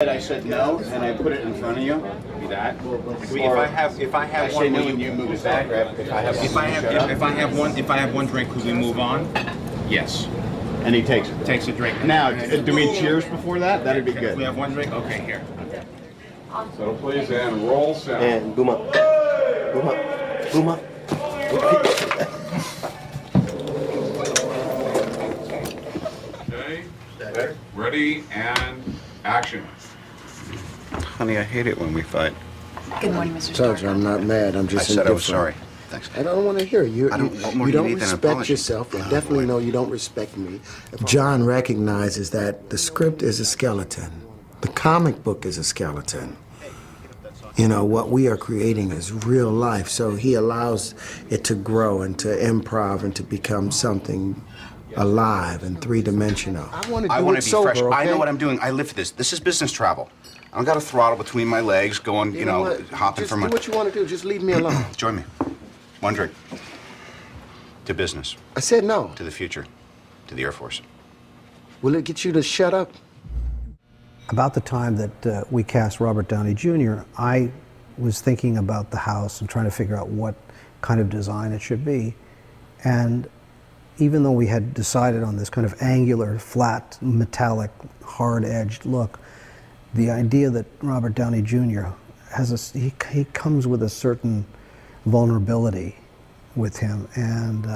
I said no, and I put it in front of you. Be that. If I have one, no, and you move it back. If I have one drink, could we move on? Yes. And he takes it. Takes a drink. Now, do we cheers before that? That'd be good. We have one drink. Okay, here. So please, and roll sound. And boom up. Boom up. Boom up. Okay. Ready and action. Honey, I hate it when we fight. Good morning, Mr. Judge, Stark. I'm not mad. I'm just I said I was indifferent. sorry. Thanks. I don't want to hear you. What more You do you don't need than an respect apology? yourself, and definitely know you don't respect me. John recognizes that the script is a skeleton. The comic book is a skeleton. You know, what we are creating is real life, so he allows it to grow and to improv and to become something alive and three-dimensional. I want to be sober, fresh. okay? I know what I'm doing. I live for this. This is business travel. I don't got a throttle between my legs going, you know, what? hopping Just from do my... what you want to do. Just leave me alone. Join me. One drink. To business. I said no. To the future. To the Air Force. Will it get you to shut up? About the time that we cast Robert Downey Jr., I was thinking about the house and trying to figure out what kind of design it should be. And even though we had decided on this kind of angular, flat, metallic, hard-edged look, the idea that Robert Downey Jr. has he comes with a certain vulnerability with him, and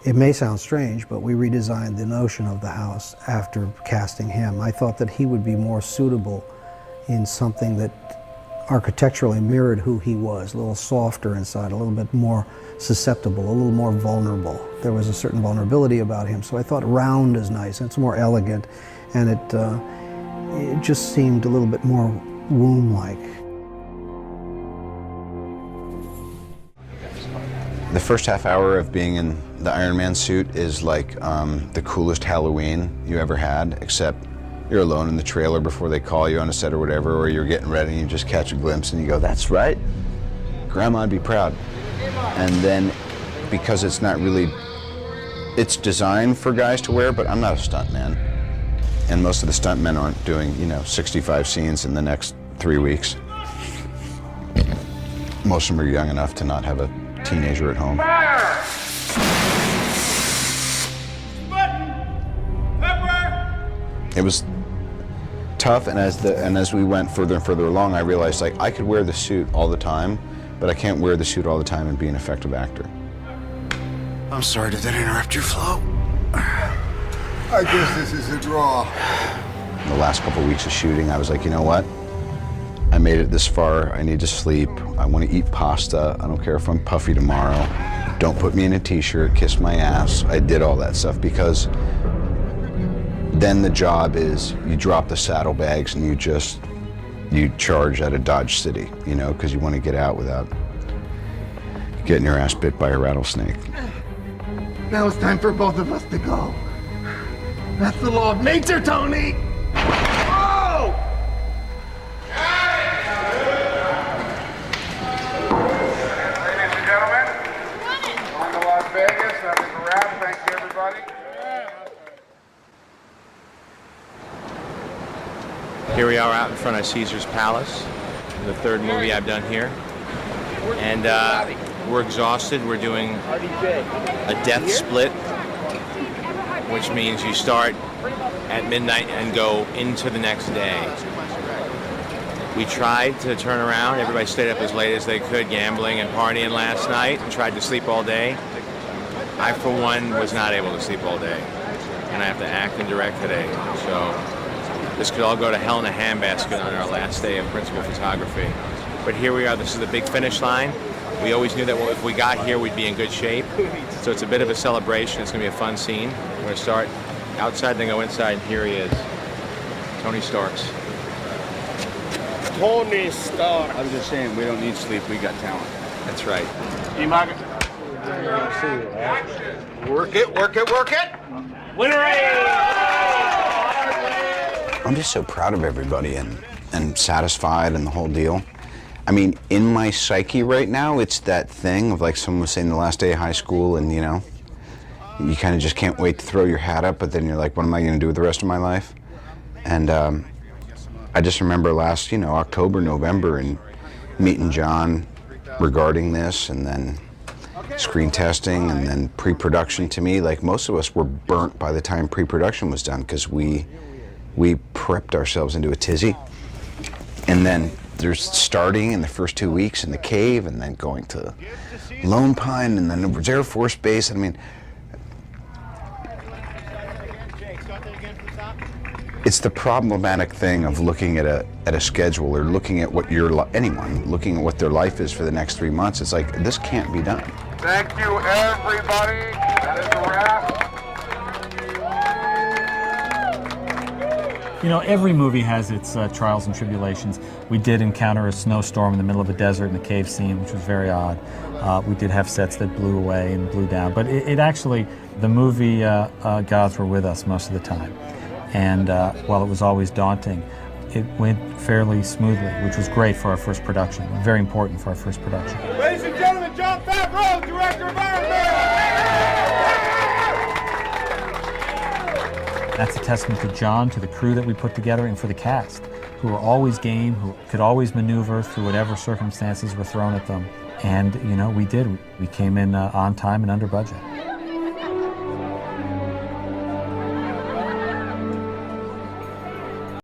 it may sound strange, but we redesigned the notion of the house after casting him. I thought that he would be more suitable in something that architecturally mirrored who he was, a little softer inside, a little bit more susceptible, a little more vulnerable. There was a certain vulnerability about him, so I thought round is nice, and it's more elegant, and it just seemed a little bit more womb-like. The first half hour of being in the Iron Man suit is like the coolest Halloween you ever had, except you're alone in the trailer before they call you on a set or whatever, or you're getting ready and you just catch a glimpse and you go, that's right, Grandma'd be proud. And then, because it's not really, it's designed for guys to wear, but I'm not a stunt man. And most of the stunt men aren't doing, 65 scenes in the next 3 weeks. Most of them are young enough to not have a teenager at home. It was tough, and as we went further and further along, I realized I could wear the suit all the time, but I can't wear the suit all the time and be an effective actor. I'm sorry, did that interrupt your flow? I guess this is a draw. In the last couple of weeks of shooting, I was like, you know what? I made it this far. I need to sleep. I want to eat pasta. I don't care if I'm puffy tomorrow. Don't put me in a t-shirt, kiss my ass. I did all that stuff because then the job is you drop the saddlebags and you charge out of Dodge City, because you want to get out without getting your ass bit by a rattlesnake. Now it's time for both of us to go. That's the law of nature, Tony! Oh! Ladies and gentlemen, on to Las Vegas. That is a wrap. Thank you, everybody. Here we are out in front of Caesar's Palace, the third movie I've done here. And we're exhausted. We're doing a death split, which means you start at midnight and go into the next day. We tried to turn around. Everybody stayed up as late as they could, gambling and partying last night, and tried to sleep all day. I, for one, was not able to sleep all day, and I have to act and direct today. So this could all go to hell in a handbasket on our last day of principal photography. But here we are. This is the big finish line. We always knew that if we got here, we'd be in good shape. So it's a bit of a celebration. It's going to be a fun scene. We're going to start outside, then go inside, and here he is, Tony Starks. Tony Stark. I was just saying, we don't need sleep, we got talent. That's right. Work it, work it, work it! I'm just so proud of everybody and satisfied and the whole deal. I mean, in my psyche right now, it's that thing of like someone was saying the last day of high school and, you kind of just can't wait to throw your hat up, but then you're like, what am I going to do with the rest of my life? And I just remember last, October, November, and meeting John regarding this, and then screen testing, and then pre-production. To me, like most of us were burnt by the time pre-production was done, because we prepped ourselves into a tizzy. And then there's starting in the first 2 weeks in the cave, and then going to Lone Pine, and then it was Air Force Base. I mean, it's the problematic thing of looking at a schedule, or looking at what anyone looking at what their life is for the next 3 months. It's like, this can't be done. Thank you, everybody. That is a wrap. Every movie has its trials and tribulations. We did encounter a snowstorm in the middle of a desert in the cave scene, which was very odd. We did have sets that blew away and blew down, but it actually, the movie gods were with us most of the time. And while it was always daunting, it went fairly smoothly, which was great for our first production, very important for our first production. Ladies and gentlemen, Jon Favreau, director of Iron Man. That's a testament to John, to the crew that we put together, and for the cast, who were always game, who could always maneuver through whatever circumstances were thrown at them. And, we did. We came in on time and under budget.